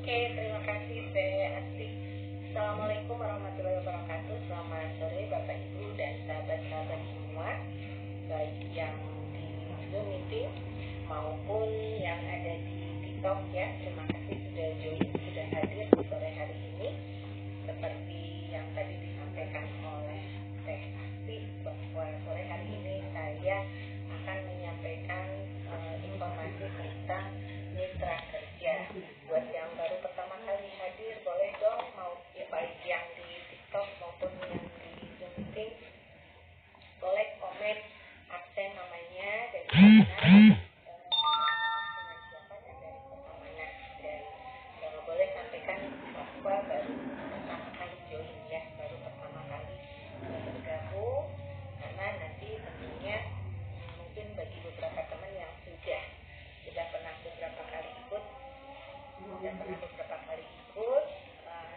Oke, terima kasih Teh Asti. Assalamualaikum warahmatullahi wabarakatuh. Selamat sore Bapak Ibu dan sahabat-sahabat semua, baik yang di Zoom meeting maupun yang ada di TikTok ya. Terima kasih sudah hadir di sore hari ini. Seperti yang tadi disampaikan oleh Teh Asti bahwa sore hari ini saya akan menyampaikan informasi tentang mitra kerja. Buat yang baru pertama kali hadir, boleh dong mau ya, baik yang di TikTok maupun yang di Zoom meeting, boleh komen absen namanya dari mana, dengan siapa dan dari kota mana, dan boleh sampaikan bahwa baru pertama kali join ya, baru pertama kali bergabung, karena nanti tentunya mungkin bagi beberapa teman yang sudah pernah beberapa kali ikut,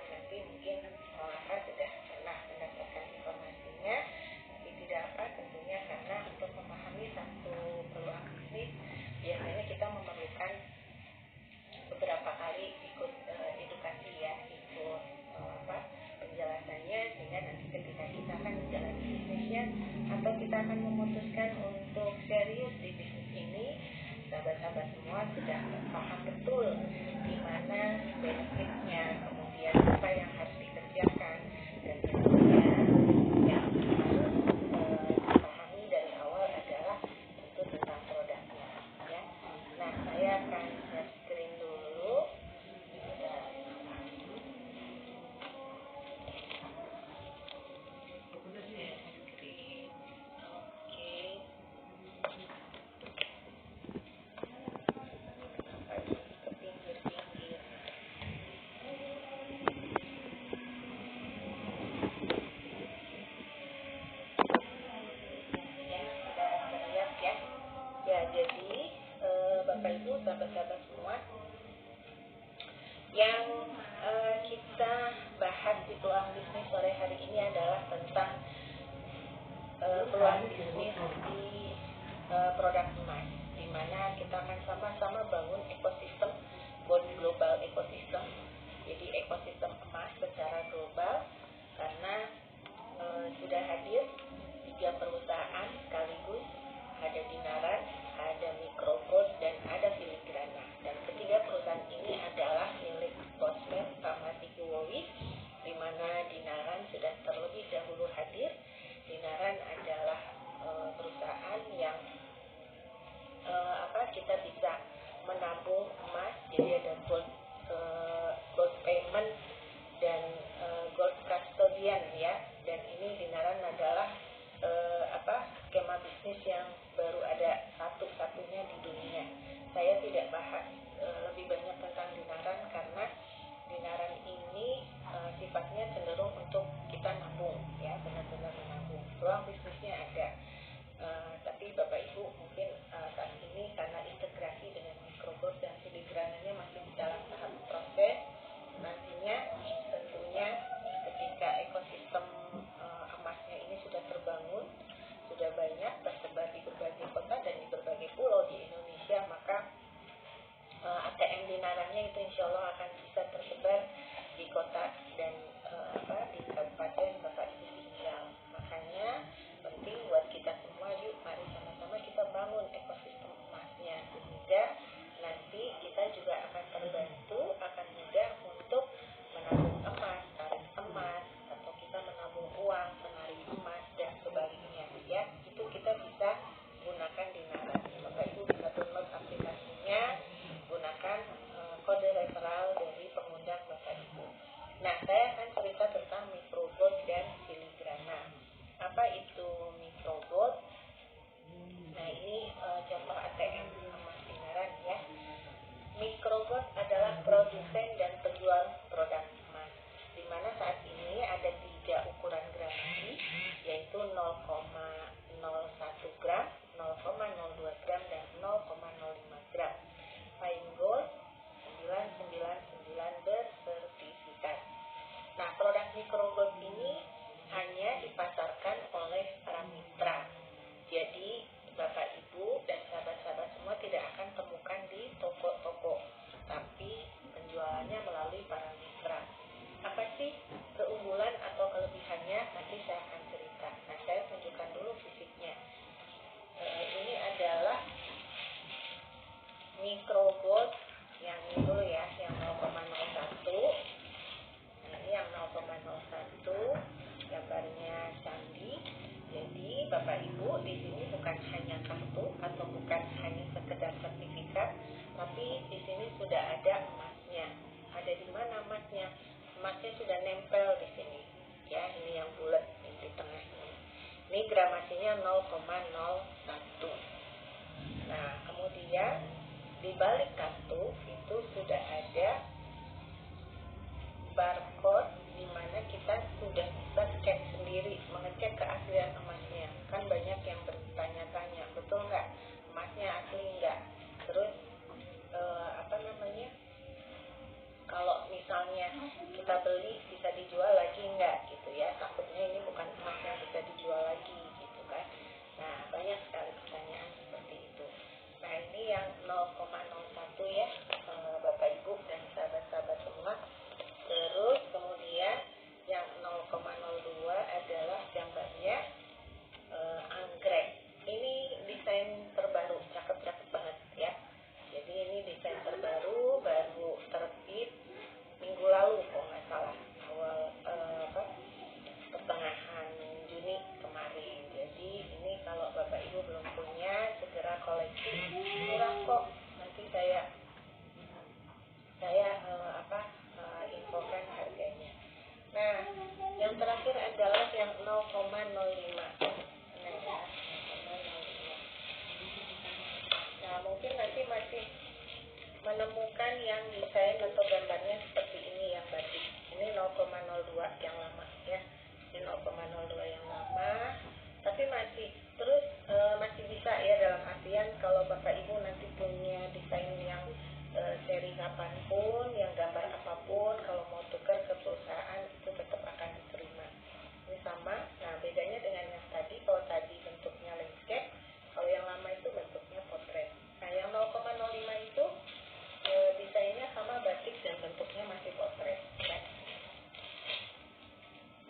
nanti mungkin sudah pernah mendapatkan informasinya, tapi tidak apa tentunya karena untuk memahami satu peluang bisnis biasanya kita memerlukan beberapa kali ikut edukasi ya, ikut penjelasannya, sehingga nanti ketika kita akan menjalani bisnisnya atau kita akan memutuskan untuk serius di bisnis ini, sahabat-sahabat semua sudah paham betul di mana benefitnya, kemudian apa yang harus dikerjakan, dan tentunya yang harus dipahami dari awal adalah tentu tentang produknya ya. Nah, saya akan share screen dulu. Jadi Bapak Ibu, sahabat-sahabat semua, yang kita bahas di peluang bisnis sore hari ini adalah tentang peluang bisnis di produk emas, di mana kita akan sama-sama bangun ekosistem, global ekosistem. Jadi ekosistem emas secara global, karena sudah hadir 3 perusahaan sekaligus, ada Dinaran, ada Microgold, dan ada Filigrana. Dan ketiga perusahaan ini adalah milik Bosmed Pharmaceutical, di mana Dinaran sudah terlebih dahulu hadir. Dinaran adalah perusahaan yang kita bisa menabung emas, jadi ada gold payment dan gold custodian ya. Dan ini Dinaran adalah skema bisnis yang baru ada satu-satunya di dunia. Saya tidak bahas lebih banyak tentang Dinaran karena Dinaran ini sifatnya cenderung untuk kita nabung ya, benar-benar menabung. Peluang bisnisnya ada, tapi Bapak Ibu mungkin saat ini karena integrasi dengan Microgold dan Filigrananya masih dalam tahap proses. Nantinya tentunya ketika ekosistem emasnya ini sudah terbangun, sudah banyak tersebar di berbagai kota dan di berbagai pulau di Indonesia, maka ATM Dinarannya itu insya Allah akan bisa tersebar di kota dan di kabupaten Bapak Ibu tinggal. Makanya penting buat kita semua, yuk mari sama-sama kita bangun ekosistem emasnya, sehingga nanti kita juga akan terbantu, akan mudah untuk menabung emas, tarik emas, atau kita menabung uang, menarik emas, dan sebaliknya ya. Itu kita bisa gunakan Dinaran. Bapak Ibu bisa download aplikasinya, gunakan kode referral dari pengundang Bapak Ibu. Nah, saya akan cerita tentang Microgold dan Filigrana. Apa itu Microgold? Nah, ini contoh ATM emas Dinaran ya. Microgold adalah produsen dan penjual produk emas, di mana saat ini ada 3 ukuran gramasi, yaitu 0,01 gram, 0,02 gram, dan 0,05 gram. Fine Gold 999 bersertifikat. Nah, produk Microgold ini hanya dipasarkan oleh para mitra. Jadi Bapak Ibu dan sahabat-sahabat semua tidak akan temukan di toko-toko, tapi penjualannya melalui gramasinya 0,01. Nah, kemudian di balik kartu itu sudah ada barcode di mana kita sudah bisa scan sendiri, mengecek keaslian emasnya. Kan banyak yang bertanya-tanya, betul nggak emasnya asli nggak? Terus kalau misalnya kita beli bisa dijual lagi nggak gitu ya? Takutnya ini bukan emas yang bisa dijual lagi gitu kan? Nah, banyak sekali pertanyaan seperti itu. Nah, ini yang 0,01 ya, Bapak Ibu dan sahabat-sahabat semua. Terus kemudian yang 0,02 adalah gambarnya anggrek. Ini desain terbaru, cakep-cakep banget ya. Jadi ini desain terbaru, baru terbit minggu lalu kalau nggak salah, awal pertengahan Juni kemarin. Jadi ini kalau Bapak Ibu belum punya, segera koleksi, murah kok. Nanti saya infokan harganya. Nah, yang terakhir adalah yang 0,05. Nah ya, 0,05. Nah, mungkin nanti masih menemukan yang desain atau gambarnya seperti ini yang batik. Ini 0,02 yang lama ya. Ini 0,02 yang lama. Tapi masih bisa ya, dalam artian kalau Bapak Ibu nanti punya desain yang seri kapanpun, yang gambar apapun, kalau mau tukar ke perusahaan itu tetap akan diterima. Ini sama. Nah, bedanya dengan yang tadi, kalau tadi bentuknya landscape, kalau yang lama itu bentuknya potret. Nah, yang 0,05 itu desainnya sama batik dan bentuknya masih potret ya.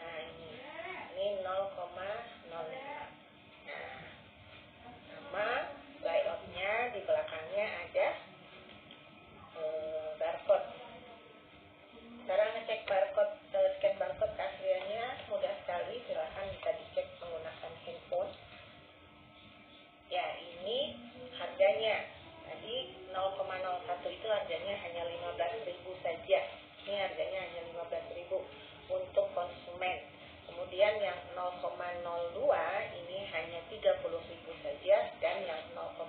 Nah, ini 0,05. Nah, sama layoutnya, di belakangnya ada barcode. Cara ngecek barcode, scan barcode keasliannya mudah sekali, silahkan bisa dicek menggunakan handphone. Ya, ini harganya. Tadi 0,01 itu harganya hanya 15.000 saja. Ini harganya hanya 15.000 untuk konsumen. Kemudian yang 0,02 ini hanya 30.000 saja, dan yang 0,05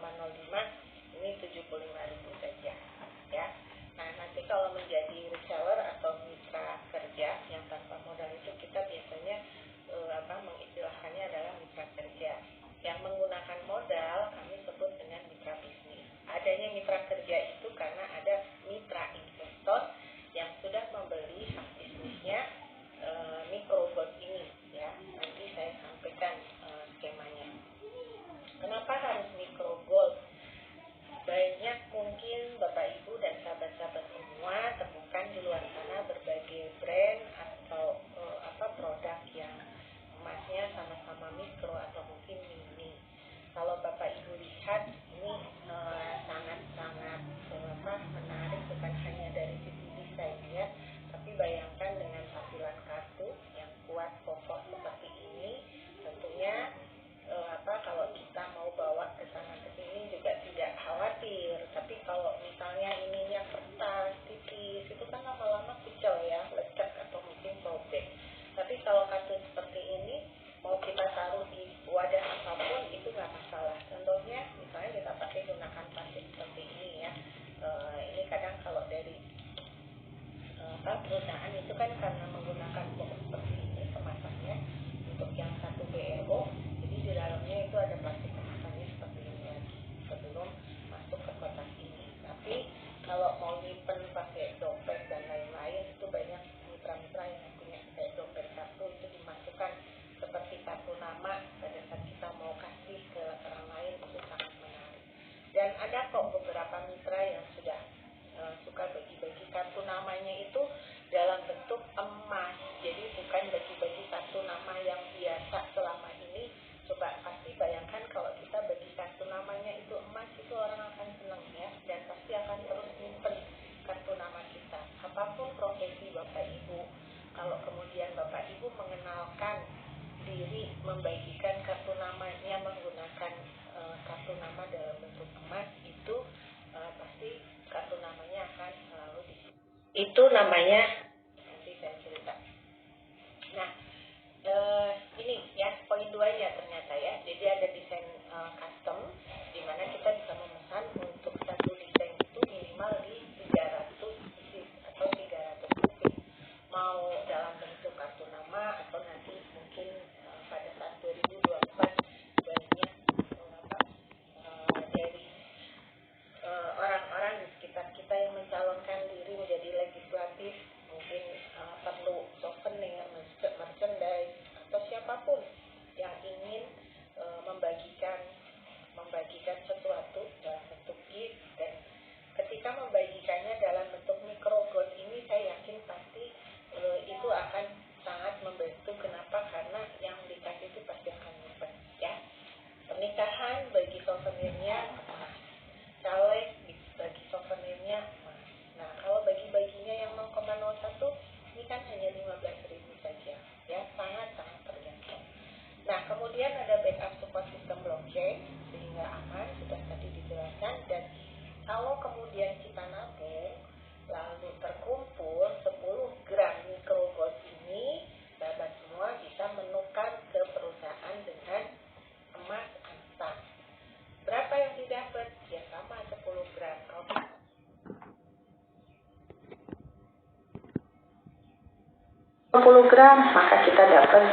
ini 75.000 saja. Ya. Nah, nanti kalau menjadi reseller atau mitra kerja yang tanpa modal itu, kita biasanya mengistilahkannya adalah mitra kerja. Yang menggunakan modal kami sebut dengan mitra bisnis. Adanya mitra kerja itu karena ada mitra investor yang sudah membeli hak bisnisnya microgold ini ya. Nanti saya sampaikan skemanya. Kenapa harus microgold? Banyak mungkin Bapak Ibu dan sahabat-sahabat semua temukan di luar sana berbagai brand atau produk yang emasnya sama-sama mikro atau mungkin mini. Kalau Bapak Ibu lihat ini sangat-sangat menarik, bukan hanya dari sisi desainnya, tapi bayangkan dengan tampilan kartu yang kuat kokoh seperti ini, tentunya kalau kita mau bawa ke sana ke sini juga tidak khawatir. Tapi kalau misalnya ininya kertas tipis, itu kan lama-lama kucel ya, lecek atau mungkin sobek. Tapi kalau kartu seperti ini mau kita taruh di wadah apapun itu nggak masalah. Contohnya misalnya kita pakai gunakan plastik seperti ini ya. Ini kadang kalau dari perusahaan itu kan karena menggunakan box seperti ini kemasannya untuk yang 1 BLO, jadi di dalamnya itu ada plastik kemasannya seperti ini lagi sebelum masuk ke kotak ini. Tapi kalau mau nyimpen pakai dompet dan lain-lain, itu banyak mitra-mitra yang punya kayak dompet kartu, itu dimasukkan seperti kartu nama pada saat kita mau kasih ke orang lain, itu sangat menarik. Dan ada kok beberapa mitra yang sudah suka bagi-bagi kartu namanya itu dalam bentuk emas. Jadi bukan bagi-bagi kartu nama yang biasa selama ini. Coba pasti bayangkan kalau kita bagi kartu namanya itu emas, itu orang akan senang ya, dan pasti akan terus nyimpen kartu nama kita. Apapun profesi Bapak Ibu, kalau kemudian Bapak Ibu mengenalkan diri membagikan kartu namanya menggunakan kartu nama dalam bentuk emas, itu pasti kartu namanya akan selalu di situ. Itu namanya, nanti saya cerita. Nah, ini ya poin 2-nya ternyata Ikan bagi souvenirnya emas, caleg bagi souvenirnya emas. Nah, kalau bagi-baginya yang 0,01 ini kan hanya 15.000 saja, ya, sangat-sangat terjangkau. Nah, kemudian ada backup support system blockchain sehingga aman, sudah tadi dijelaskan. Dan kalau kemudian kita nabung lalu terkumpul 10 gram mikrogold ini, sahabat semua bisa menukar ke perusahaan dengan emas anstan. Berapa yang didapat? Ya sama 10 gram. Kalau 20 gram, maka kita dapat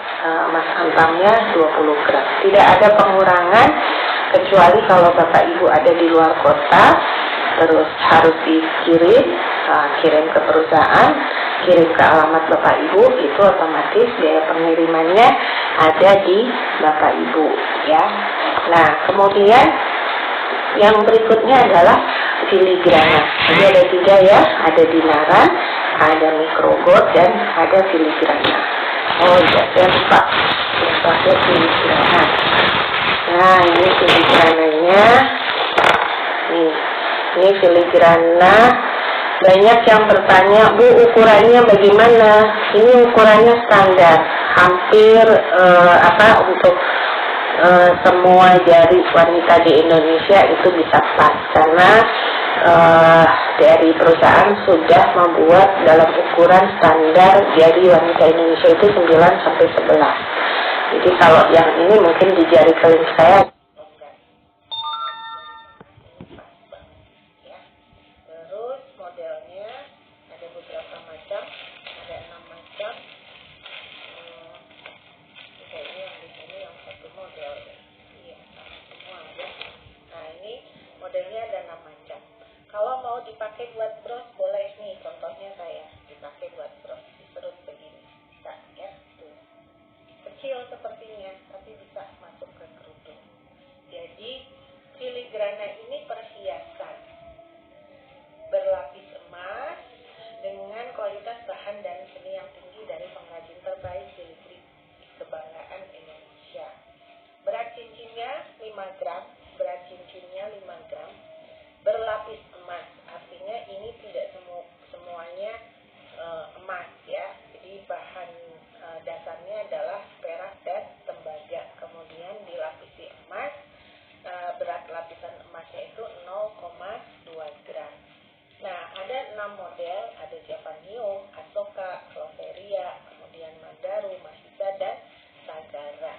emas antamnya 20 gram. Tidak ada pengurangan kecuali kalau Bapak Ibu ada di luar kota, terus harus dikirim, kirim ke perusahaan, kirim ke alamat Bapak Ibu, itu otomatis biaya pengirimannya ada di Bapak Ibu, ya. Nah, kemudian yang berikutnya adalah filigrana. Jadi ada 3 ya, ada dinaran, ada mikrogold, dan ada filigrana. Oh ya, saya lupa pakai filigrana. Nah, ini filigrananya. Ini filigrana. Banyak yang bertanya, Bu, ukurannya bagaimana? Ini ukurannya standar, hampir untuk semua jari wanita di Indonesia itu bisa pas, karena dari perusahaan sudah membuat dalam ukuran standar jari wanita Indonesia itu 9 sampai 11. Jadi kalau yang ini mungkin di jari kelingking saya. Terus modelnya ada beberapa macam, ada 6 macam. Kayaknya yang di sini yang satu model, iya semua ada. Nah, ini modelnya ada 6 macam. Kalau mau dipakai buat bros boleh nih, contohnya saya dipakai buat bros, diserut begini, bisa ya, tuh. Kecil sepertinya, tapi bisa masuk ke kerudung. Jadi filigrana ini perhiasan berlapis emas dengan kualitas bahan dan seni yang tinggi dari pengrajin terbaik di negeri kebanggaan Indonesia. Berat cincinnya 5 gram, berlapis emas, artinya ini tidak semuanya emas ya. Jadi bahan dasarnya adalah perak dan tembaga, kemudian dilapisi emas. Berat lapisan emasnya itu 0,2 gram. Nah, ada 6 model, ada Japanium, Asoka, Cloveria, kemudian Mandaru, Mahisa, dan Sagara.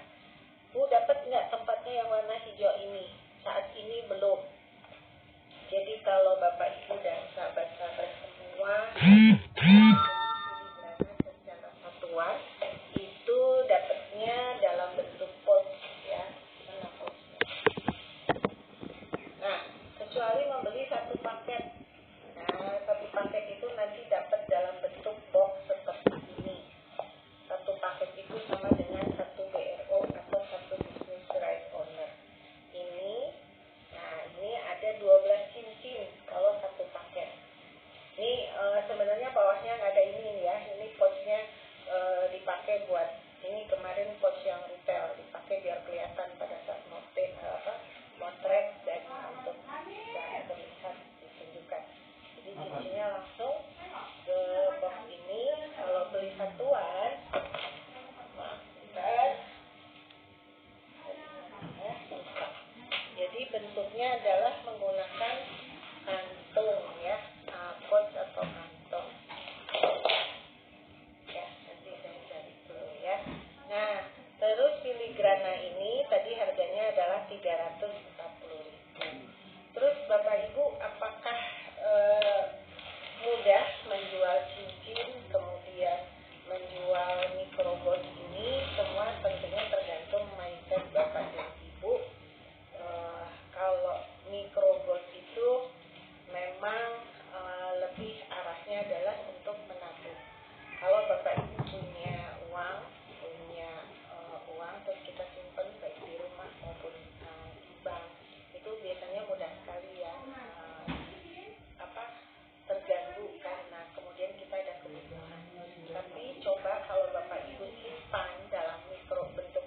Bu, dapat nggak tempatnya yang warna hijau ini? Saat ini belum. Jadi kalau Bapak Ibu dan sahabat-sahabat semua secara satuan itu dapatnya dalam bentuk pouch ya, mana pouchnya. Nah, kecuali membeli satu paket. Nah, satu paket itu nanti dapat dalam bentuk box seperti ini. Satu paket itu sama dengan satu BRO atau satu business right owner. Ini ada 12 cincin kalau satu paket. Ini sebenarnya bawahnya nggak ada ini ya. Ini pouchnya dipakai buat ini, kemarin pouch yang retail dipakai biar kelihatan pada saat motret dan untuk bisa terlihat ditunjukkan. Jadi cincinnya langsung ke box ini. Kalau beli satuan, jadi bentuknya adalah menggunakan kantung ya, pouch atau kantong. Ya, nanti saya cari dulu ya. Nah, terus filigrana ini tadi harganya adalah 340.000. Terus Bapak Ibu, apakah mudah menjual cincin, kemudian menjual mikrogold ini? Semua tentunya tergantung mindset Bapak dan Ibu. Kalau mikrogold itu memang lebih arahnya adalah untuk menabung. Kalau Bapak Ibu punya uang terus kita simpan baik di rumah maupun di bank, itu biasanya mudah sekali ya terganggu karena kemudian kita ada kebutuhan. Tapi coba kalau Bapak Ibu simpan dalam bentuk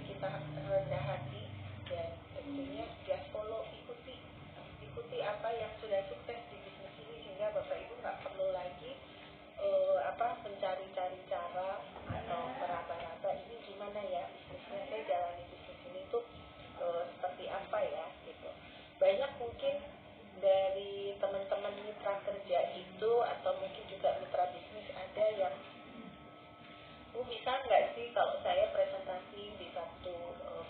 kita rendah hati, dan tentunya just follow, ikuti apa yang sudah sukses di bisnis ini, sehingga Bapak Ibu nggak perlu lagi mencari-cari cara atau meraba-raba ini gimana ya bisnisnya, saya jalani bisnis ini tuh seperti apa ya gitu. Banyak mungkin dari teman-teman mitra kerja itu atau mungkin juga mitra bisnis ada yang bisa nggak sih kalau saya presentasi di satu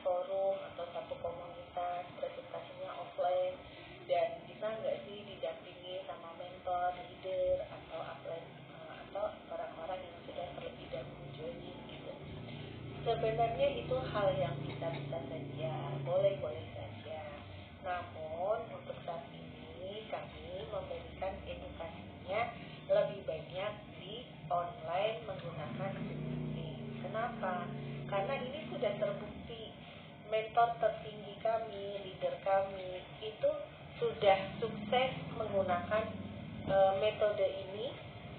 forum atau satu komunitas, presentasinya offline, dan bisa nggak sih didampingi sama mentor, leader, atau upline atau orang-orang yang sudah terlebih dahulu joining gitu. Sebenarnya itu hal yang bisa-bisa saja, boleh-boleh saja. Namun untuk saat ini kami memberikan edukasinya lebih banyak di online menggunakan Zoom Meeting. Kenapa? Karena ini sudah terbukti mentor tertinggi kami, leader kami itu sudah sukses menggunakan metode ini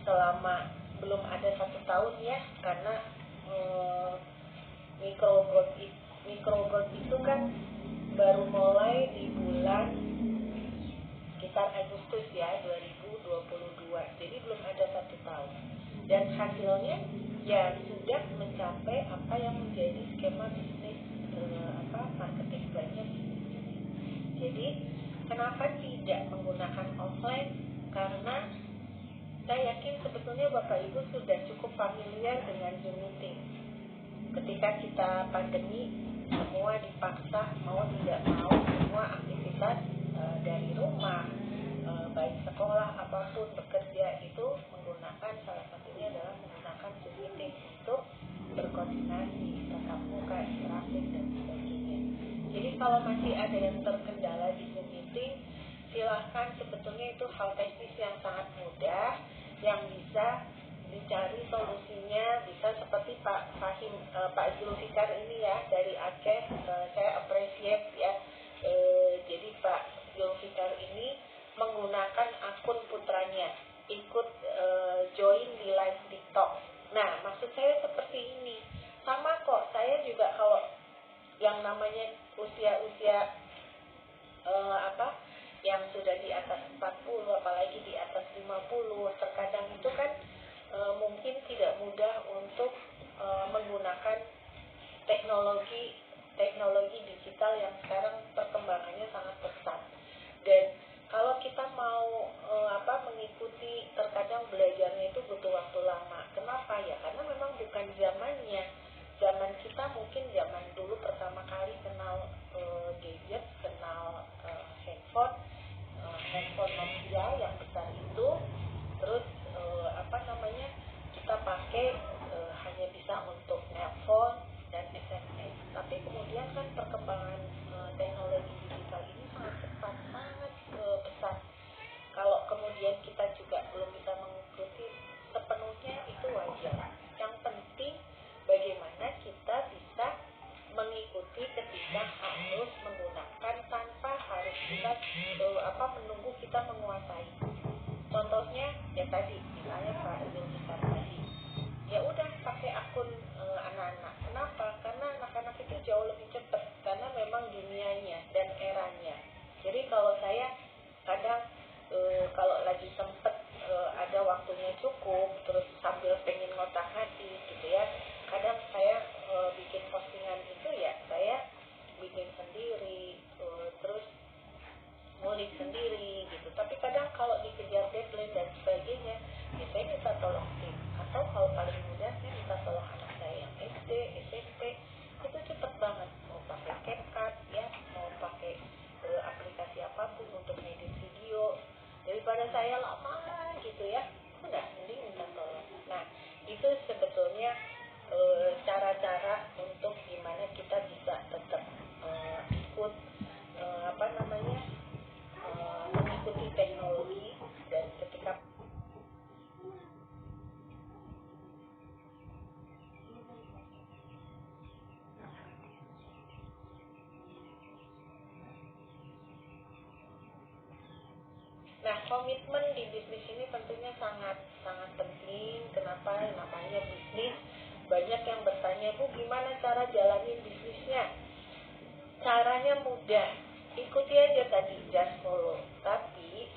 selama belum ada 1 tahun ya, karena microgrowth itu kan baru mulai di bulan sekitar Agustus ya 2022, jadi belum ada 1 tahun, dan hasilnya ya sudah mencapai apa yang menjadi skema bisnis marketing banyak. Jadi kenapa tidak menggunakan offline? Karena saya yakin sebetulnya Bapak Ibu sudah cukup familiar dengan Zoom Meeting. Ketika kita pandemi, semua dipaksa mau tidak mau, semua aktivitas dari rumah, baik sekolah apapun, bekerja itu menggunakan, salah satunya adalah menggunakan Zoom Meeting untuk berkoordinasi, tatap muka, interaktif dan sebagainya. Jadi kalau masih ada yang terkendala di Zoom Meeting, silahkan, sebetulnya itu hal teknis yang sangat mudah yang bisa dicari solusinya. Bisa seperti Pak Fahim, Pak Zulfikar ini ya dari Aceh, saya appreciate ya. Jadi Pak Zulfikar ini menggunakan akun putranya, ikut join di live TikTok. Nah, maksud saya seperti ini. Sama kok, saya juga kalau yang namanya usia-usia yang sudah di atas 40, apalagi di atas 50, terkadang itu kan mungkin tidak mudah untuk menggunakan teknologi digital yang sekarang perkembangannya sangat pesat. Dan kalau kita mau mengikuti, terkadang belajarnya itu butuh waktu lama. Kenapa ya? Karena memang bukan zamannya. Zaman kita mungkin zaman dulu pertama kali kenal gadget, kenal handphone Nokia yang besar itu, terus kita pakai hanya bisa untuk nelpon dan SMS. Tapi kemudian kan perkembangan teknologi digital ini sangat cepat, sangat pesat. Kalau kemudian kita juga belum bisa mengikuti sepenuhnya, itu wajar. Yang penting bagaimana kita bisa mengikuti ketika harus menggunakan, tanpa harus kita menunggu kita menguasai. Contohnya ya tadi, misalnya Pak Zulfikar tadi, ya udah pakai akun anak-anak. Kenapa? Karena anak-anak itu jauh lebih cepat, karena memang dunianya dan eranya. Jadi kalau saya kadang kalau lagi sempet ada waktunya cukup, terus sambil pengen ngotak-ngatik gitu ya, kadang saya bikin postingan itu ya saya bikin sendiri, terus ngulik sendiri gitu. Tapi kadang kalau dikejar deadline dan sebagainya, ya saya minta tolong tim, atau kalau paling mudah saya minta tolong anak saya yang SD, SMP, itu cepet banget, mau pakai CapCut ya, mau pakai aplikasi apapun untuk edit video, daripada saya lama gitu ya, udah mending minta tolong. Nah, itu sebetulnya cara-cara untuk gimana kita bisa tetap ikut mengikuti teknologi. Dan ketika komitmen di bisnis ini tentunya sangat sangat penting. Kenapa? Namanya bisnis, banyak yang bertanya, Bu, gimana cara jalanin bisnisnya? Caranya mudah, ikuti aja tadi, just follow. Tapi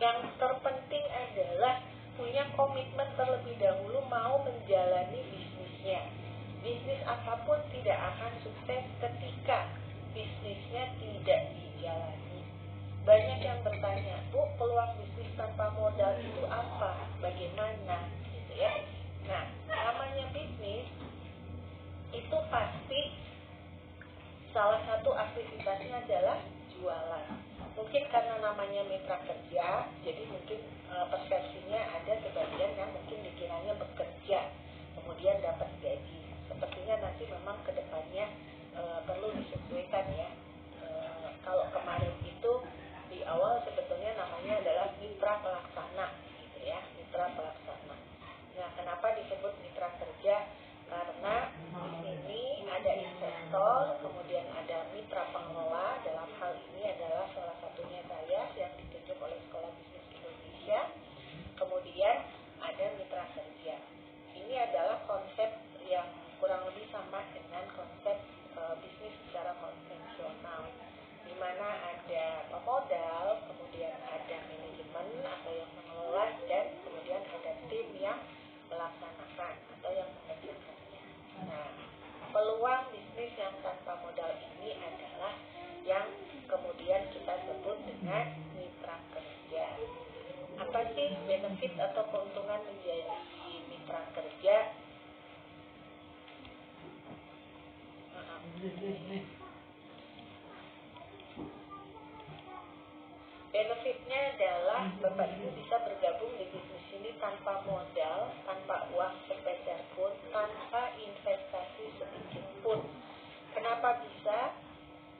yang terpenting adalah punya komitmen terlebih dahulu mau menjalani bisnisnya. Bisnis apapun tidak akan sukses ketika bisnisnya tidak dijalani. Banyak yang bertanya, Bu, peluang bisnis tanpa modal itu apa? Bagaimana? Gitu ya. Nah, namanya bisnis itu pasti salah satu aktivitasnya adalah jualan. Mungkin karena namanya mitra kerja, jadi mungkin persepsinya ada sebagian yang mungkin dikiranya bekerja, kemudian dapat gaji. Sepertinya nanti memang kedepannya perlu disesuaikan ya. Kalau kemarin itu di awal sebetulnya namanya adalah mitra pelaksana, gitu ya, mitra pelaksana. Nah, kenapa disebut mitra kerja? Karena di sini ada investor, kemudian ada mitra pengelola. Dalam hal ini adalah salah satunya saya yang ditunjuk oleh Sekolah Bisnis Indonesia. Kemudian ada mitra kerja. Ini adalah konsep yang kurang lebih sama dengan konsep bisnis secara konvensional, di mana ada pemodal, kemudian ada manajemen atau yang mengelola, dan kemudian ada tim yang melaksanakan atau yang mengerjakannya. Nah, peluang bisnis yang tanpa modal ini adalah yang kemudian kita sebut dengan mitra kerja. Apa sih benefit atau keuntungan menjadi mitra kerja? Benefitnya adalah Bapak Ibu bisa bergabung di bisnis ini tanpa modal, tanpa uang sepeser pun, tanpa investasi sedikit pun. Kenapa bisa?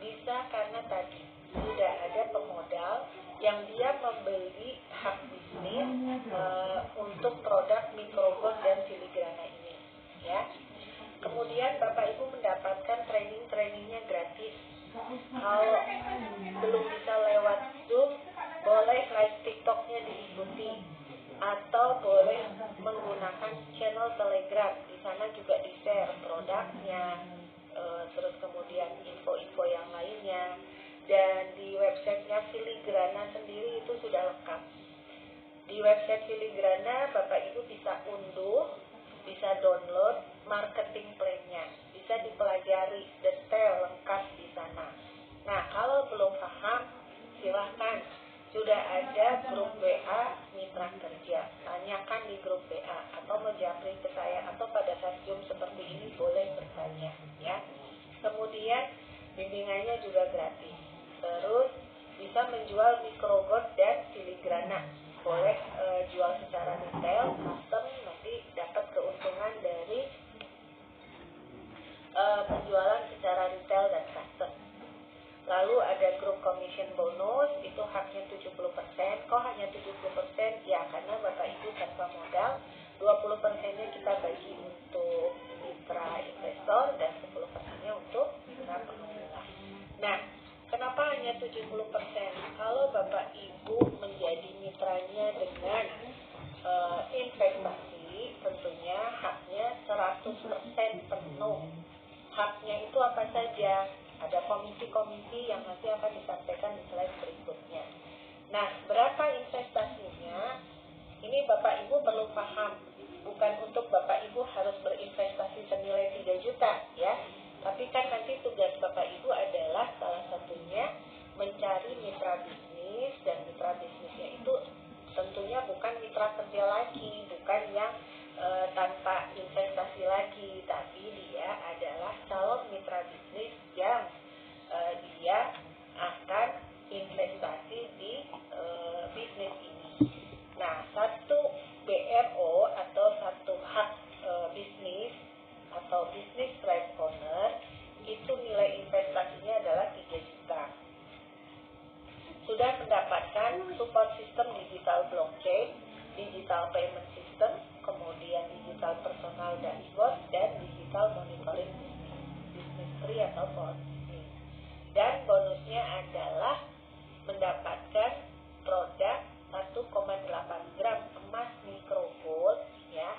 Bisa karena tadi sudah ada pemodal yang dia membeli hak bisnis untuk produk microgold dan filigrana ini, ya. Kemudian Bapak Ibu mendapatkan training-trainingnya gratis. Kalau belum bisa lewat Zoom, boleh live TikToknya diikuti, atau boleh menggunakan channel Telegram. Di sana juga di-share produknya, terus kemudian info-info yang lainnya. Dan di websitenya Filigrana sendiri itu sudah lengkap. Di website Filigrana Bapak Ibu bisa unduh, bisa download marketing plan-nya, bisa dipelajari detail lengkap di sana. Nah, kalau belum paham, silahkan, sudah ada grup WA mitra kerja, tanyakan di grup WA atau menjapri ke saya, atau pada saat Zoom seperti ini boleh bertanya, ya. Kemudian bimbingannya juga gratis. Terus bisa menjual microgold dan filigrana, boleh jual secara retail, custom, nanti dapat keuntungan dari penjualan secara retail dan custom. Lalu ada grup commission bonus, itu haknya 70%. Kok hanya 70%? Ya, karena Bapak Ibu tanpa modal, 20%-nya kita bagi untuk mitra investor dan 10%-nya untuk mitra pengelola. Nah, kenapa hanya 70%? Kalau Bapak Ibu menjadi mitranya dengan investasi, tentunya haknya 100% penuh. Haknya itu apa saja? Ada komisi-komisi yang nanti akan disampaikan di slide berikutnya. Nah, berapa investasinya? Ini Bapak Ibu perlu paham. Bukan untuk Bapak Ibu harus berinvestasi senilai 3 juta, ya. Tapi kan nanti tugas Bapak Ibu adalah salah satunya mencari mitra bisnis, dan mitra bisnisnya itu tentunya bukan mitra kerja lagi, bukan yang tanpa investasi lagi, tapi dia adalah calon mitra bisnis yang dia akan investasi di bisnis ini. Nah, satu BRO atau satu hak bisnis atau business right owner itu nilai investasinya adalah 3 juta. Sudah mendapatkan support system digital blockchain, digital payment system, kemudian digital personal dashboard, dan digital monitoring business tree atau bisnis. Dan bonusnya adalah mendapatkan produk 1,8 gram emas microgold, ya,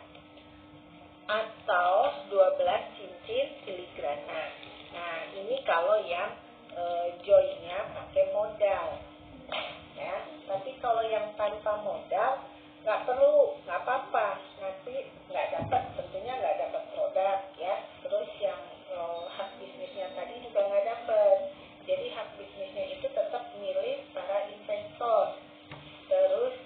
atau kalau yang joinnya pakai modal, ya. Tapi kalau yang tanpa modal nggak perlu, nggak apa-apa, nanti nggak dapat, tentunya nggak dapat produk, ya. Terus yang hak bisnisnya tadi juga nggak dapat. Jadi hak bisnisnya itu tetap milik para investor. Terus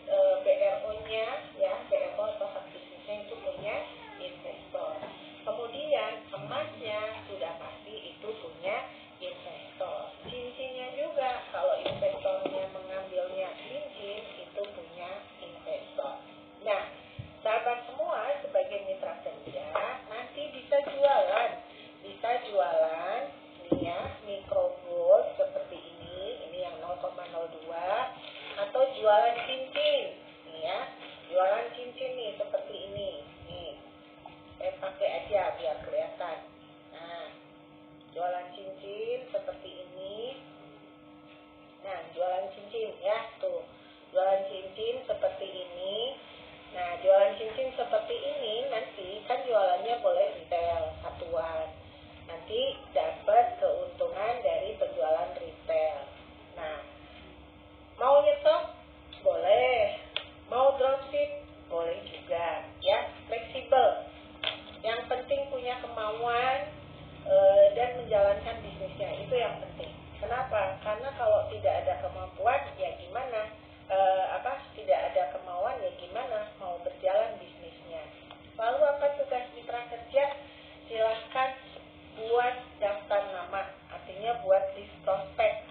BRO-nya, ya, BRO atau hak bisnisnya itu punya investor. Kemudian emasnya sudah pasti itu punya investor. Cincinnya juga, kalau investornya mengambilnya cincin, itu punya investor. Nah, sahabat semua, sebagai mitra kerja nanti bisa jualan nih ya, micro gold seperti ini yang 0,02, atau jualan cincin nih ya, jualan cincin nih seperti ini nih. Saya pakai aja biar kelihatan. Nah, jualan cincin seperti ini. Nah, jualan cincin ya, tuh. Jualan cincin seperti ini. Nah, jualan cincin seperti ini nanti kan jualannya boleh retail satuan. Nanti dapat keuntungan dari penjualan retail. Nah, mau nyetok boleh, mau dropship boleh juga, ya, fleksibel. Yang penting punya kemauan dan menjalankan bisnisnya, itu yang penting. Kenapa? Karena kalau tidak ada kemampuan, ya gimana? Tidak ada kemauan, ya gimana mau berjalan bisnisnya? Lalu apa tugas mitra kerja? Silahkan buat daftar nama, artinya buat list prospek,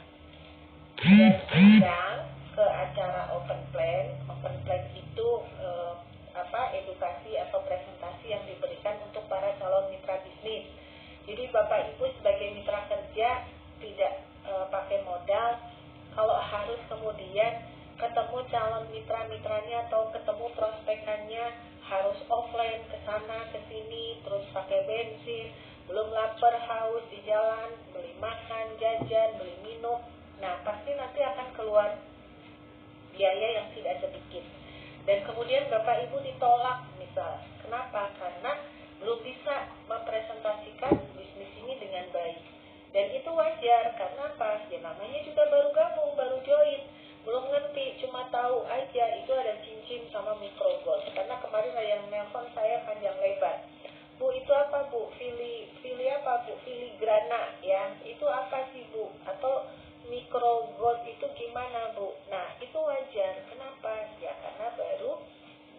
dan undang ke acara open plan. Open plan itu edukasi atau presentasi yang diberikan untuk para calon mitra bisnis. Jadi Bapak Ibu sebagai mitra kerja tidak pakai modal. Kalau harus kemudian ketemu calon mitra-mitranya atau ketemu prospekannya harus offline, ke sana ke sini, terus pakai bensin, belum lapar haus di jalan, beli makan, jajan, beli minum. Nah, pasti nanti akan keluar biaya yang tidak sedikit. Dan kemudian Bapak Ibu ditolak misal. Kenapa? Karena belum bisa mempresentasikan bisnis ini dengan baik. Dan itu wajar, karena apa? Ya namanya juga baru gabung, baru join, belum ngerti, cuma tahu aja itu ada cincin sama micro gold. Karena kemarin ada yang nelpon saya panjang lebar. Bu, itu apa Bu? Fili apa Bu? Filigrana ya. Itu apa sih Bu? Atau micro gold itu gimana Bu? Nah, itu wajar. Kenapa? Ya karena baru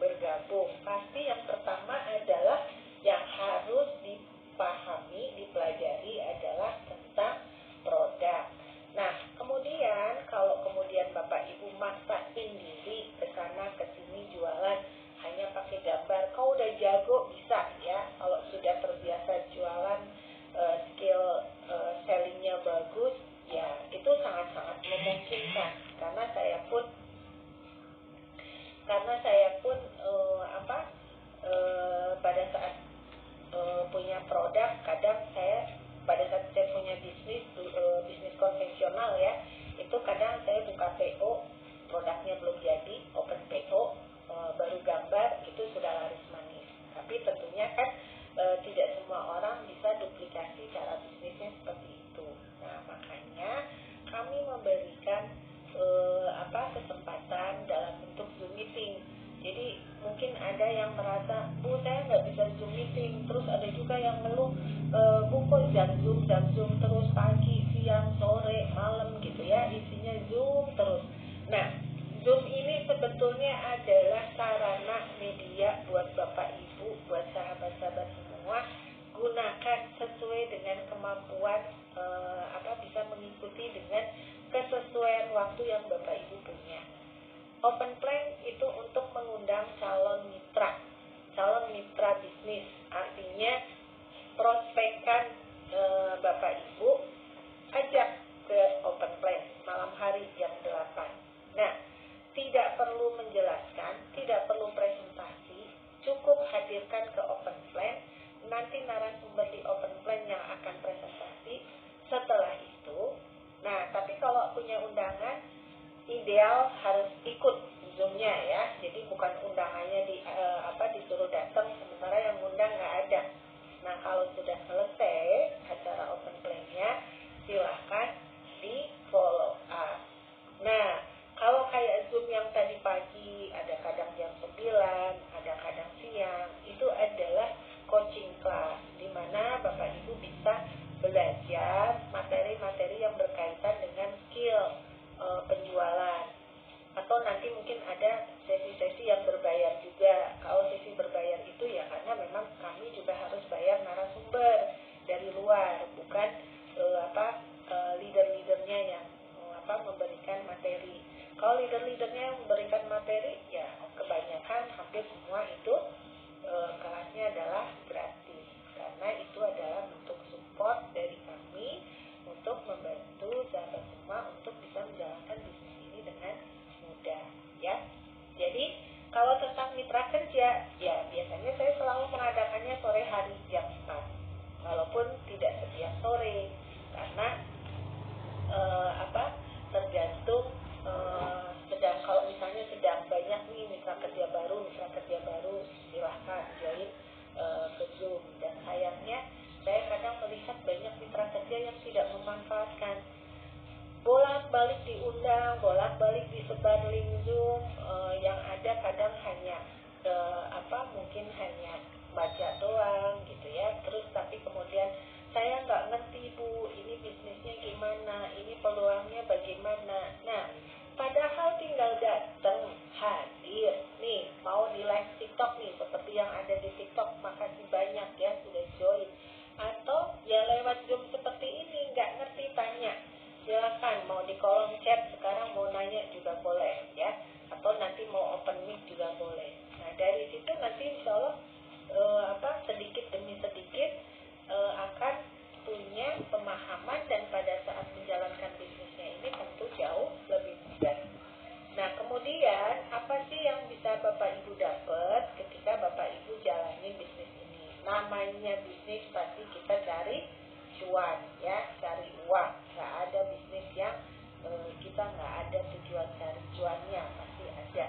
bergabung. Pasti yang pertama adalah yang harus dipahami, dipelajari adalah tentang produk. Nah, kemudian kalau kemudian Bapak Ibu maksain diri ke sana ke sini jualan hanya pakai gambar, kau udah jago bisa ya. Kalau sudah terbiasa jualan, skill sellingnya bagus, ya itu sangat-sangat memungkinkan. Karena saya pun pada saat punya produk, kadang pada saat saya punya bisnis konvensional ya, itu kadang saya buka PO, produknya belum jadi, open PO, baru gambar, itu sudah laris manis. Tapi tentunya kan tidak semua orang bisa duplikasi cara bisnisnya seperti itu. Nah, makanya kami memberikan kesempatan dalam bentuk Zoom meeting. Jadi mungkin ada yang merasa, Bu, saya nggak bisa Zoom meeting. Terus ada juga yang ngeluh, Bu, kok jam Zoom terus, pagi, siang, sore, malam gitu ya, isinya Zoom terus. Nah, Zoom ini sebetulnya adalah sarana media buat Bapak Ibu, buat sahabat-sahabat semua, gunakan sesuai dengan kemampuan, bisa mengikuti dengan kesesuaian waktu yang Bapak Ibu punya. Open plan itu untuk mengundang calon mitra bisnis, artinya prospekan Bapak Ibu ajak ke open plan malam hari jam 8. Nah, tidak perlu menjelaskan, tidak perlu presentasi, cukup hadirkan ke open plan, nanti narasumber di open plan yang akan presentasi. Setelah itu, nah tapi kalau punya undangan, ideal harus ikut Zoom-nya ya. Jadi bukan undangannya disuruh datang sementara yang undang nggak ada. Nah, kalau sudah selesai acara open plan-nya, materi, ya kebanyakan hampir semua itu kelasnya adalah gratis, karena itu adalah bentuk support dari kami untuk membantu sahabat semua untuk bisa menjalankan bisnis ini dengan mudah, ya. Jadi kalau tentang mitra kerja, ya biasanya saya selalu mengadakannya sore hari jam 4, walaupun tidak setiap sore, karena tergantung kalau misalnya sedang banyak nih mitra kerja baru silahkan join ke Zoom. Dan sayangnya saya kadang melihat banyak mitra kerja yang tidak memanfaatkan, bolak-balik diundang, bolak-balik disebar link Zoom, yang ada kadang hanya mungkin hanya baca doang gitu ya. Terus tapi kemudian saya nggak ngerti Bu, ini bisnisnya gimana, ini peluangnya bagaimana. Nah, padahal tinggal datang, hadir, nih mau di live TikTok nih, seperti yang ada di TikTok, makasih banyak ya sudah join. Atau ya lewat Zoom seperti ini, nggak ngerti tanya, silakan mau di kolom chat sekarang mau nanya juga boleh ya, atau nanti mau open mic juga boleh. Nah dari situ nanti insya Allah sedikit demi sedikit akan punya pemahaman, dan pada saat menjalankan bisnisnya ini tentu jauh lebih mudah. Nah kemudian apa sih yang bisa Bapak Ibu dapat ketika Bapak Ibu jalani bisnis ini? Namanya bisnis pasti kita cari cuan ya, cari uang. Nggak ada bisnis yang kita nggak ada tujuan cari cuannya, pasti ada.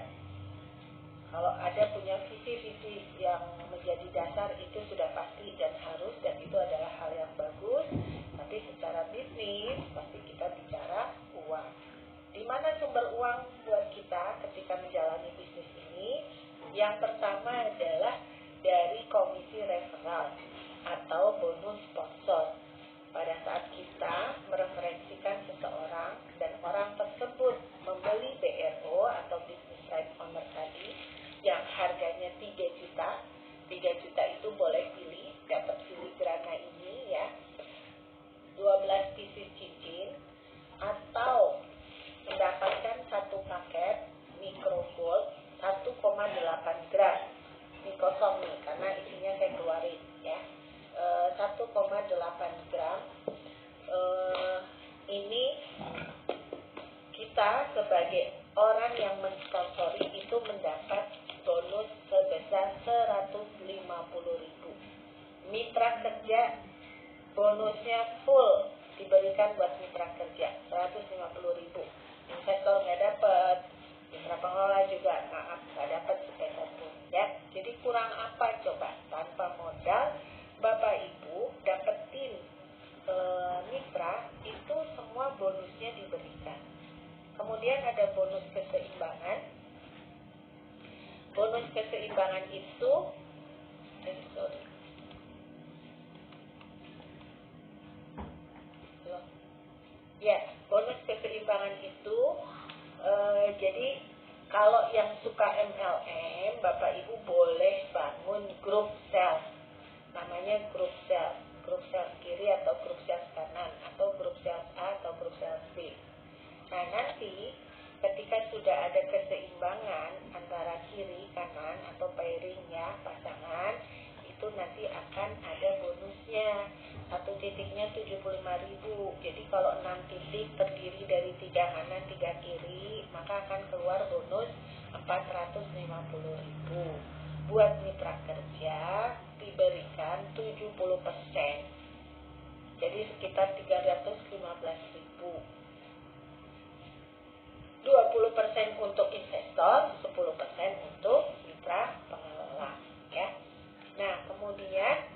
Kalau ada punya visi-visi yang menjadi dasar itu sudah pasti dan harus, dan itu adalah hal yang bagus. Tapi secara bisnis pasti kita bicara uang. Di mana sumber uang buat kita ketika menjalani bisnis ini? Yang pertama adalah dari komisi referral atau bonus sponsor. Pada saat kita mereferensikan seseorang dan orang tersebut membeli BRO atau business right owner tadi yang harganya 3 juta. 3 juta itu boleh pilih, dapat filigrana ini ya, 12 pieces cincin, atau mendapatkan satu paket microgold 1,8 gram. Ini kosong nih karena isinya saya keluarin ya. 1,8 gram. Ini kita sebagai orang yang mensponsori itu mendapat bonus sebesar 150.000. Mitra kerja bonusnya full diberikan buat mitra kerja 150.000. Investor nggak dapat, mitra pengelola juga nggak dapat sepeser pun ya. Jadi kurang apa coba? Tanpa modal Bapak Ibu dapetin mitra itu semua bonusnya diberikan. Kemudian ada bonus keseimbangan. Bonus keseimbangan itu bonus keseimbangan itu jadi kalau yang suka MLM, Bapak Ibu boleh bangun grup sales. Namanya grup sales. Grup sales kiri atau grup sales kanan, atau grup sales A atau grup sales B. Nah nanti ketika sudah ada keseimbangan antara kiri, kanan, atau pairingnya, pasangan, itu nanti akan ada bonusnya. Satu titiknya 75.000. Jadi kalau 6 titik terdiri dari 3 kanan, 3 kiri, maka akan keluar bonus 450.000. Buat mitra kerja diberikan 70%. Jadi sekitar 315.000. 20% untuk investor, 10% untuk mitra pengelola ya. Nah kemudian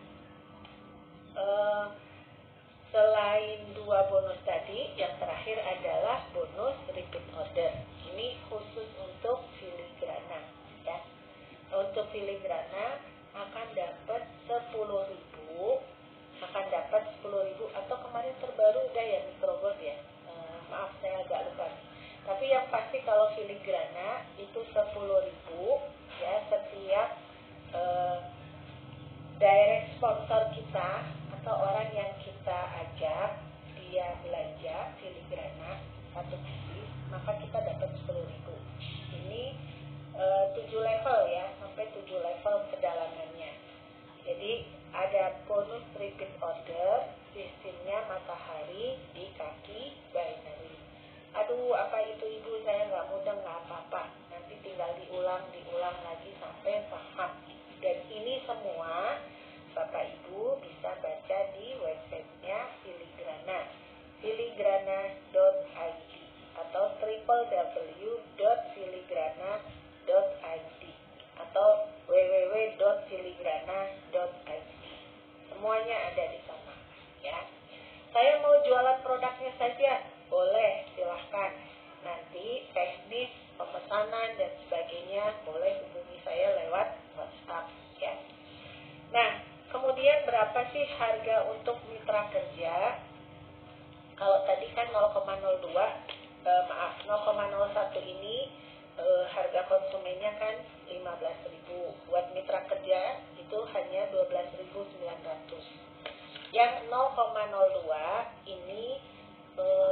selain 2 bonus tadi, yang terakhir adalah bonus repeat order. Ini khusus untuk filigrana ya. Untuk filigrana akan dapat 10.000, atau kemarin terbaru udah ya microgold ya. Maaf saya agak lupa. Tapi yang pasti kalau filigrana itu 10.000 ya, setiap direct sponsor kita atau orang yang kita ajak dia belanja filigrana satu piece, maka kita dapat 10.000. Ini www.filigrana.id atau www.filigrana.id atau www.filigrana.id. Semuanya ada di sana, ya. Saya mau jualan produknya saja, boleh, silahkan. Nanti teknis, pemesanan dan sebagainya boleh hubungi saya lewat WhatsApp, ya. Nah, kemudian berapa sih harga untuk mitra kerja? Kalau tadi kan 0,01 ini harga konsumennya kan 15.000. Buat mitra kerja itu hanya 12.900. Yang 0,02 ini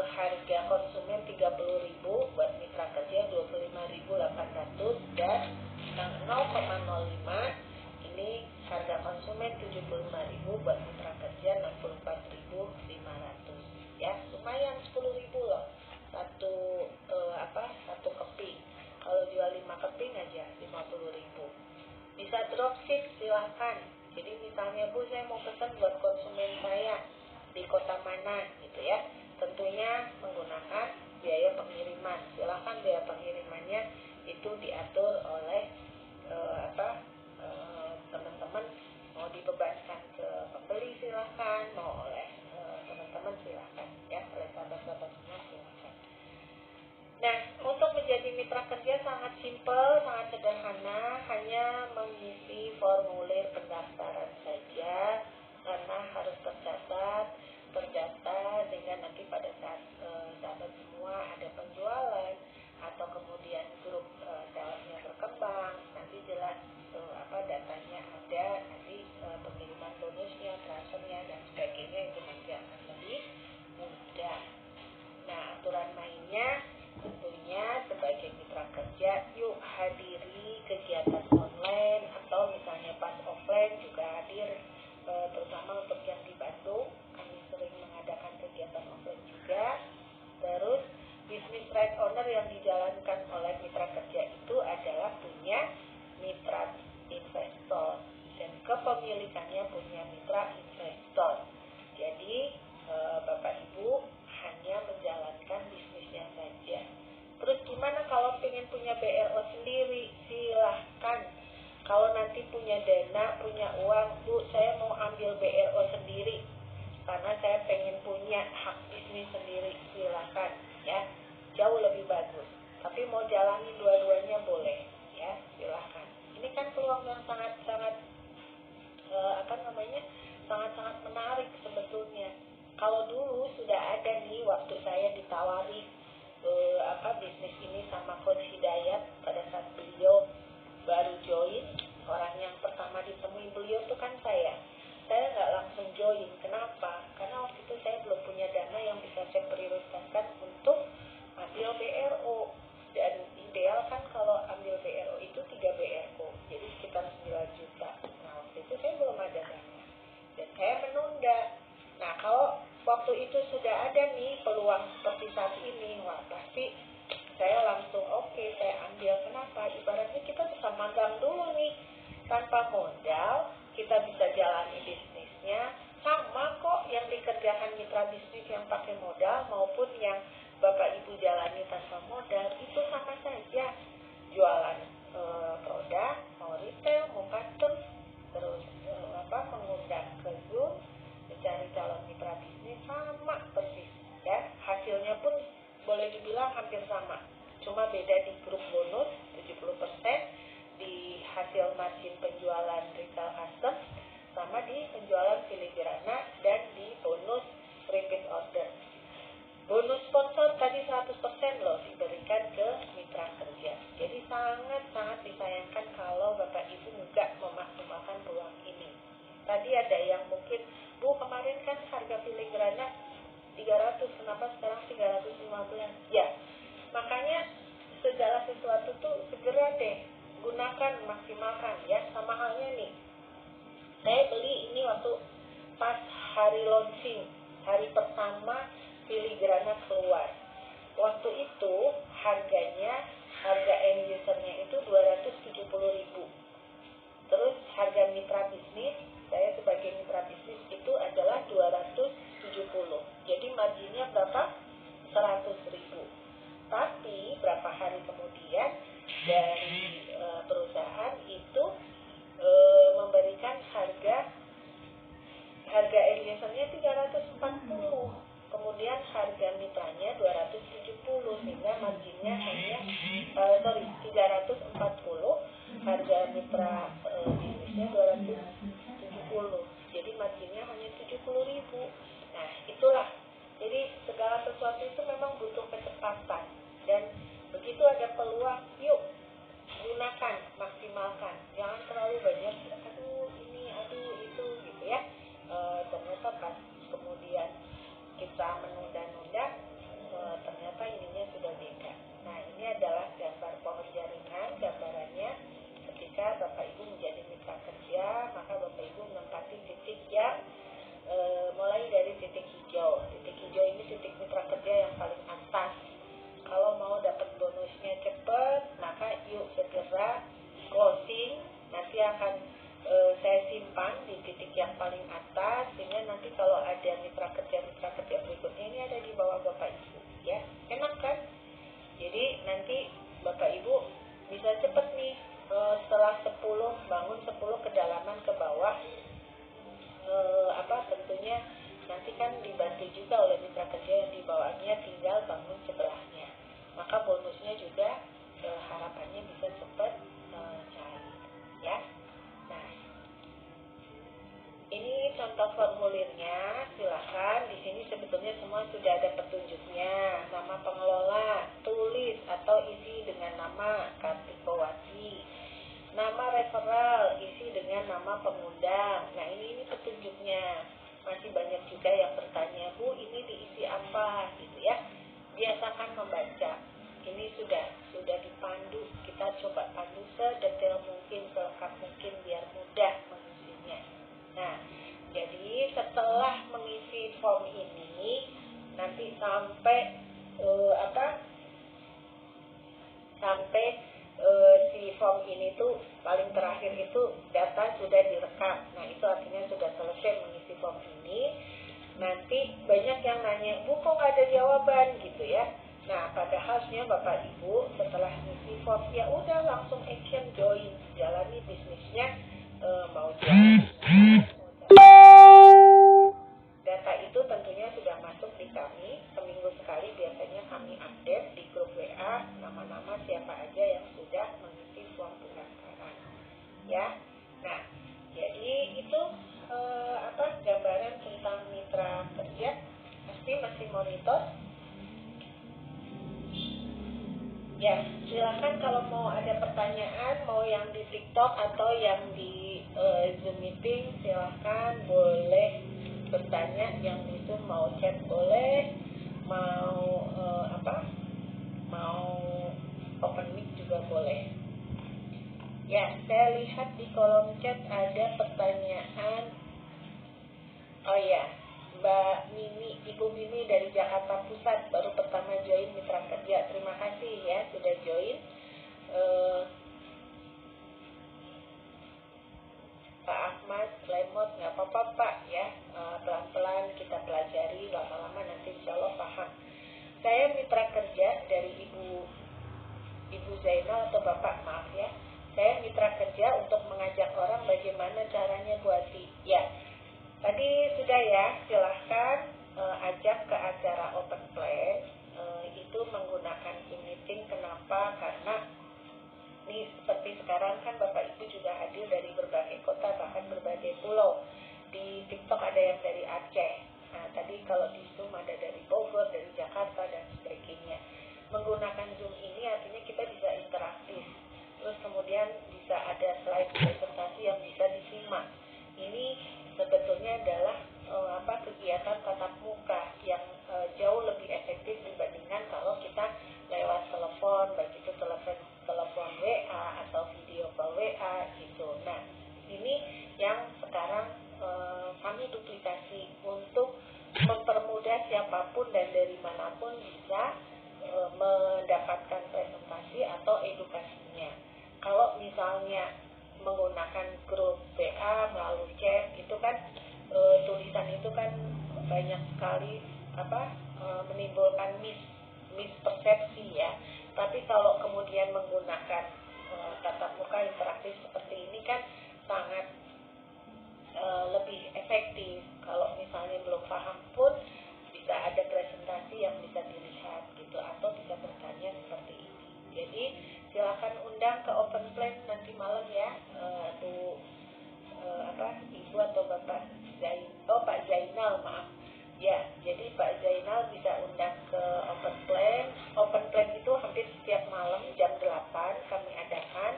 harga konsumen 30.000, buat mitra kerja 25.800, dan yang 0,05 ini harga konsumen 75.000, buat mitra kerja 64.500. Ya, lumayan 10.000 loh. Satu keping. Kalau jual 5 keping aja 50.000. Bisa dropship, silahkan. Jadi misalnya, Bu, saya mau pesan buat konsumen saya di kota mana gitu ya. Tentunya menggunakan biaya pengiriman. Silahkan biaya pengirimannya itu diatur oleh teman-teman. Mau dibebankan ke pembeli silahkan, mau oleh teman-teman silahkan, ya, oleh sahabat-sahabat semua silahkan. Nah, untuk menjadi mitra kerja sangat simpel, sangat sederhana, hanya mengisi formulir pendaftaran saja, karena harus terdata, dengan nanti pada saat sahabat semua ada penjualan atau kemudian grup salesnya berkembang, nanti jelas datanya ada, nanti pengiriman bonusnya, transfernya dan sebagainya itu nanti akan lebih mudah. Nah, aturan mainnya tentunya sebagai mitra kerja, yuk hadiri kegiatan online atau misalnya pas offline juga hadir, terutama untuk yang di Bandung, kami sering mengadakan kegiatan offline juga. Terus bisnis right owner yang dijalankan oleh mitra kerja itu adalah punya mitra investor dan kepemilikannya punya mitra investor. Jadi Bapak Ibu hanya menjalankan bisnisnya saja. Terus gimana kalau pengen punya BRO sendiri? Silahkan. Kalau nanti punya dana, punya uang, Bu, saya mau ambil BRO sendiri karena saya pengen punya hak bisnis sendiri, silahkan, ya. Jauh lebih bagus. Tapi mau jalani dua-duanya boleh, ya, silahkan. Ini kan peluang yang sangat-sangat sangat-sangat menarik sebetulnya. Kalau dulu sudah ada nih, waktu saya ditawari bisnis ini sama Coach Hidayat pada saat beliau baru join, orang yang pertama ditemui beliau itu kan saya nggak langsung join. Kenapa? Karena waktu itu saya belum punya dana yang bisa saya prioritaskan untuk ambil BRO, dan ideal kan kalau ambil BRO itu 3 BRO, jadi sekitar 9 juta. Nah, waktu itu saya belum ada dana dan saya menunda. Nah, kalau waktu itu sudah ada nih peluang seperti saat ini, wah pasti saya langsung oke, saya ambil. Kenapa? Ibaratnya kita bisa magang dulu nih, tanpa modal kita bisa jalani bisnisnya. Sama kok yang dikerjakan mitra bisnis yang pakai modal maupun yang Bapak Ibu jalani tanpa modal, itu sama saja. Jualan produk, mau retail, mau custom, terus mengundang ke Zoom, mencari calon mitra bisnis, sama persis, ya. Hasilnya pun boleh dibilang hampir sama, cuma beda di grup bonus 70%, di hasil margin penjualan retail custom, sama di penjualan filigrana, dan di bonus repeat order. Bonus sponsor tadi 100% loh diberikan ke mitra kerja. Jadi sangat-sangat disayangkan kalau Bapak Ibu nggak memaksimalkan peluang ini. Tadi ada yang mungkin, Bu, kemarin kan harga filigrana 300, kenapa sekarang 315? Ya, makanya segala sesuatu tuh segera deh gunakan, maksimalkan, ya. Sama halnya nih, saya beli ini waktu pas hari launching, hari pertama filigrana keluar. Waktu itu harga end usernya itu 270.000. Terus harga mitra bisnis, saya sebagai mitra bisnis itu adalah 270. Jadi marginnya berapa? 100.000. Tapi berapa hari kemudian dari perusahaan itu memberikan harga end usernya 340, kemudian harga mitranya 270, sehingga marginnya hanya 340, harga mitra bisnisnya 270, jadi marginnya hanya 70.000. Nah itulah, jadi segala sesuatu itu memang butuh kecepatan, dan begitu ada peluang, yuk gunakan, maksimalkan, jangan terlalu banyak aduh ini, aduh itu gitu ya. Ternyata pas kemudian kita menunda-nunda, ternyata ininya sudah beda. Nah ini adalah gambar pohon jaringan, gambarannya ketika Bapak Ibu menjadi mitra kerja, maka Bapak Ibu menempati titik yang mulai dari titik hijau. Titik hijau ini titik mitra kerja yang paling atas. Kalau mau dapat bonusnya cepat, maka yuk segera closing. Nanti akan saya simpan di titik yang paling atas, sehingga nanti kalau ada mitra kerja berikutnya ini ada di bawah Bapak Ibu, ya. Enak kan? Jadi nanti Bapak Ibu bisa cepat nih, setelah 10 bangun 10 kedalaman ke bawah, tentunya nanti kan dibantu juga oleh mitra kerja yang di bawahnya, tinggal bangun sebelahnya, maka bonusnya juga harapannya bisa cepat cair, ya. Nah ini contoh formulirnya, silakan. Di sini sebetulnya semua sudah ada petunjuknya. Nama pengelola tulis atau isi dengan nama Kartikowati. Nama referral isi dengan nama pengundang. Nah ini petunjuknya. Masih banyak juga yang bertanya, Bu ini diisi apa gitu ya. Biasakan membaca. Ini sudah dipandu. Kita coba pandu sedetail mungkin, selengkap mungkin biar mudah mengisinya. Nah, jadi setelah mengisi form ini, nanti sampai si form ini tuh paling terakhir itu data sudah direkam. Nah, itu artinya sudah selesai mengisi form ini. Nanti banyak yang nanya, Bu kok nggak ada jawaban gitu ya. Nah, padahal sebenarnya Bapak Ibu setelah mengisi form, ya udah langsung action, join, jalani bisnisnya. Mau jualan, data itu tentunya sudah masuk di kami. Seminggu sekali biasanya kami update di grup WA nama-nama siapa aja yang sudah mengisi form pendaftaran, ya. Nah jadi itu gambaran tentang mitra kerja. Pasti masih monitor. Ya, silakan kalau mau ada pertanyaan, mau yang di TikTok atau yang di Zoom meeting, silakan boleh bertanya. Yang di Zoom mau chat boleh, mau mau open mic juga boleh. Ya, saya lihat di kolom chat ada pertanyaan. Oh ya, Mbak Mimi, Ibu Mimi dari Jakarta Pusat, baru pertama join mitra kerja. Terima kasih ya sudah join. Pak Ahmad, Lemot, nggak apa-apa Pak ya. Pelan-pelan kita pelajari, lama-lama nanti insya Allah paham. Saya mitra kerja dari Ibu Zainal atau Bapak, maaf ya. Saya mitra kerja untuk mengajak orang bagaimana caranya buati. Ya, tadi sudah ya, silahkan ajak ke acara open plan. Itu menggunakan Zoom meeting. Kenapa? Karena ini seperti sekarang kan Bapak Ibu juga hadir dari berbagai kota, bahkan berbagai pulau. Di TikTok ada yang dari Aceh. Nah, tadi kalau di Zoom ada dari Bogor, dari Jakarta, dan sebagainya. Menggunakan Zoom ini artinya kita bisa interaktif. Terus kemudian bisa ada slide presentasi yang bisa disimak. Ini sebetulnya adalah kegiatan tatap muka yang jauh lebih efektif dibandingkan kalau kita lewat telepon, baik itu telepon WA atau video call WA gitu. Nah, ini yang sekarang kami duplikasi untuk mempermudah siapapun dan dari manapun bisa mendapatkan presentasi atau edukasinya. Kalau misalnya menggunakan grup WA melalui chat itu kan tulisan itu kan banyak sekali menimbulkan mispersepsi ya. Tapi kalau kemudian menggunakan tatap muka interaktif seperti ini kan sangat lebih efektif. Kalau misalnya belum paham pun bisa ada presentasi yang bisa dilihat gitu, atau bisa bertanya seperti ini. Jadi silakan undang ke open plan nanti malam ya, Ibu atau Bapak Pak Zainal, maaf. Ya, jadi Pak Zainal bisa undang ke open plan. Open plan itu hampir setiap malam jam 8 kami adakan.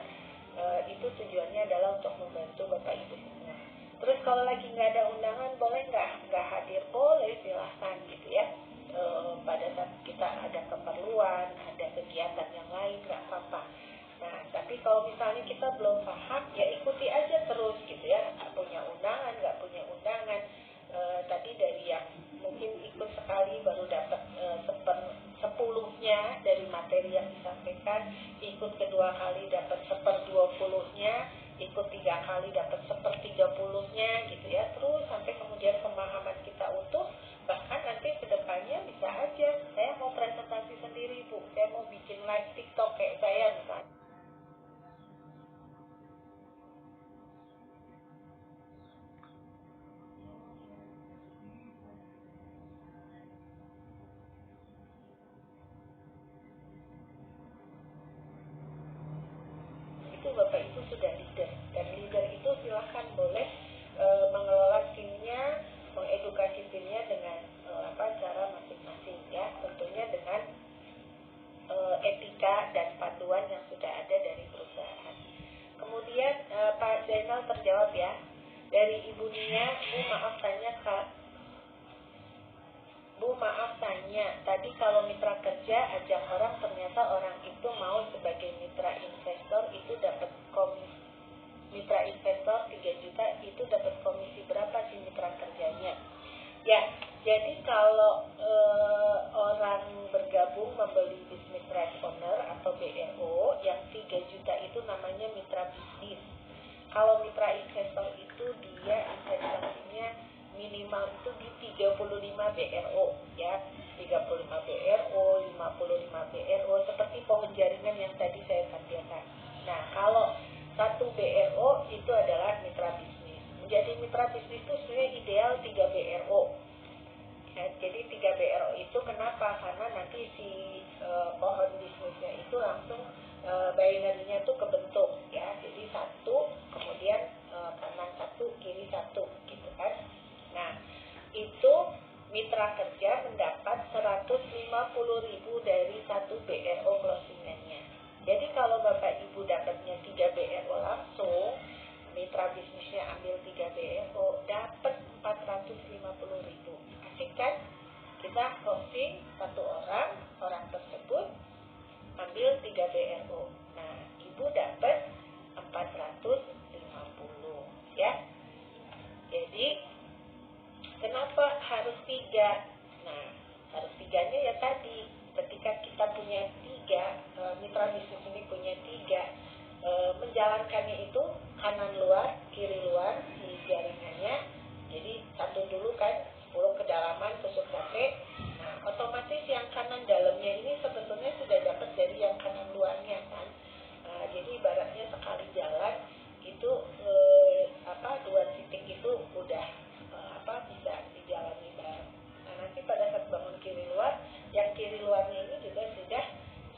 Itu tujuannya adalah untuk membantu Bapak Ibu semua. Terus kalau lagi nggak ada undangan, boleh nggak hadir? Boleh, silahkan gitu ya. Pada saat kita ada keperluan, ada kegiatan yang lain, nggak apa-apa. Nah, tapi kalau misalnya kita belum paham, ya ikuti aja terus gitu ya. Nggak punya undangan, nggak punya undangan. Tadi dari yang mungkin ikut sekali baru dapat 10-nya dari materi yang disampaikan, ikut kedua kali dapat 1/20-nya, ikut 3 kali dapat 1/30-nya gitu ya. Terus sampai kemudian pemahaman kita utuh, bahkan nanti kedepannya bisa aja saya mau presentasi sendiri Bu, saya mau bikin live TikTok kayak saya misalnya. Itu Bapak Ibu sudah leader, dan leader itu silahkan boleh mengelola timnya, mengedukasi timnya dengan cara masing-masing ya, tentunya dengan etika dan panduan yang sudah ada dari perusahaan. Kemudian Pak Zainal terjawab ya, dari Ibu Nia, Bu maaf tanya, tadi kalau mitra kerja ajak orang, ternyata orang itu mau sebagai mitra investor, itu dapat komisi. Mitra investor 3 juta itu dapat komisi berapa sih mitra kerjanya? Ya, jadi kalau orang bergabung membeli business right owner atau BRO yang 3 juta itu namanya mitra bisnis. Kalau mitra investor itu dia investasinya minimal itu di 35 BRO ya, 35 BRO, 55 BRO, seperti pohon jaringan yang tadi saya sampaikan. Nah, kalau 1 BRO itu adalah mitra bisnis. Menjadi mitra bisnis itu sebenarnya ideal 3 BRO. Ya, jadi 3 BRO itu kenapa? Karena nanti si pohon bisnisnya itu langsung binary-nya itu kebentuk ya. Jadi 1, kemudian kanan 1, kiri 1 gitu kan. Nah, itu mitra kerja mendapat 150.000 dari 1 BRO closingannya. Jadi kalau Bapak Ibu dapatnya 3 BRO langsung, mitra bisnisnya ambil 3 BRO, dapat 450.000. Asik kan? Kita closing 1 orang tersebut ambil 3 BRO. Nah, Ibu dapat 450 ya. Jadi kenapa harus 3? Nah, harus 3-nya ya tadi, ketika kita punya 3, mitra bisnis ini punya 3, menjalankannya itu kanan luar, kiri luar si jaringannya. Jadi satu dulu kan, 10 kedalaman, tusuk sate. Nah, otomatis yang kanan dalamnya ini sebetulnya sudah dapat dari yang kanan luarnya kan. Jadi ibaratnya sekali jalan itu 2 titik itu udah bisa dijalani bareng. Nah, nanti pada saat bangun kiri luar, yang kiri luarnya ini juga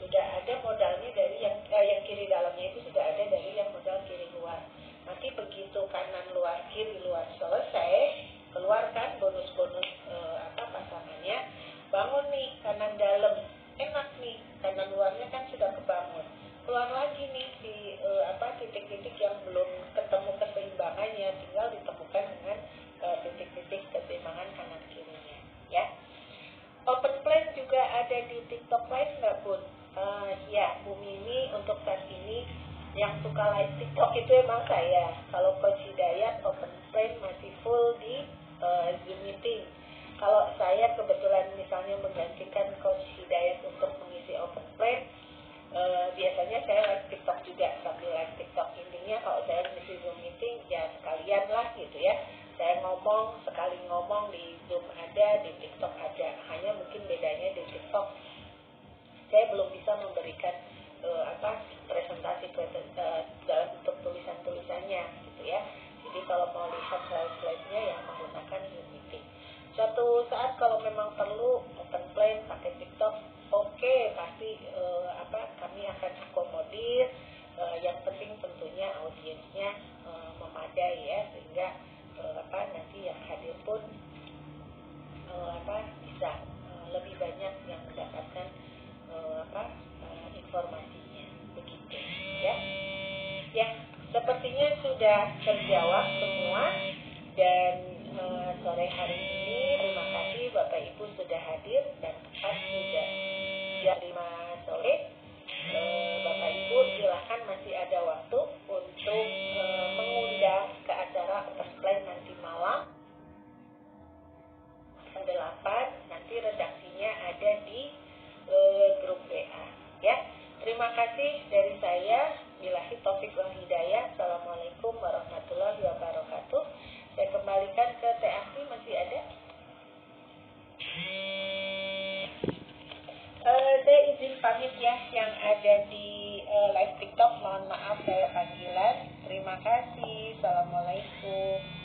sudah ada modalnya dari yang kiri dalamnya itu sudah ada dari yang modal kiri luar. Nanti begitu kanan luar kiri luar selesai, keluarkan bonus-bonus pasangannya, bangun nih kanan dalam, enak nih kanan luarnya kan sudah kebangun. Keluar lagi nih si titik-titik yang belum ketemu keseimbangannya, tinggal ditemukan dengan titik-titik keseimbangan kanan kirinya ya. Open plan juga ada di TikTok Live nggak Bun? Ya, Bu Mimi untuk saat ini yang suka live TikTok itu emang saya. Kalau Coach Hidayat open plan masih full di Zoom meeting. Kalau saya kebetulan misalnya menggantikan Coach Hidayat untuk mengisi open plan, biasanya saya live TikTok juga sambil live TikTok. Intinya kalau saya mengisi Zoom meeting ya sekalian lah gitu ya. Saya ngomong, sekali ngomong di Zoom ada, di TikTok ada. Hanya mungkin beda sudah terjawab semua. Dan sore hari ini terima kasih Bapak Ibu sudah hadir dan tepat sudah jam 5 sore. Bapak Ibu silakan masih ada waktu untuk mengundang ke acara offline nanti malam jam 8. Nanti redaksinya ada di grup WA ya. Terima kasih dari saya. Billahi taufik wal hidayah. Assalamualaikum warahmatullahi wabarakatuh. Saya kembalikan ke Teh Asri, masih ada? Saya izin pamit ya, yang ada di live TikTok, mohon maaf saya panggilan. Terima kasih. Assalamualaikum.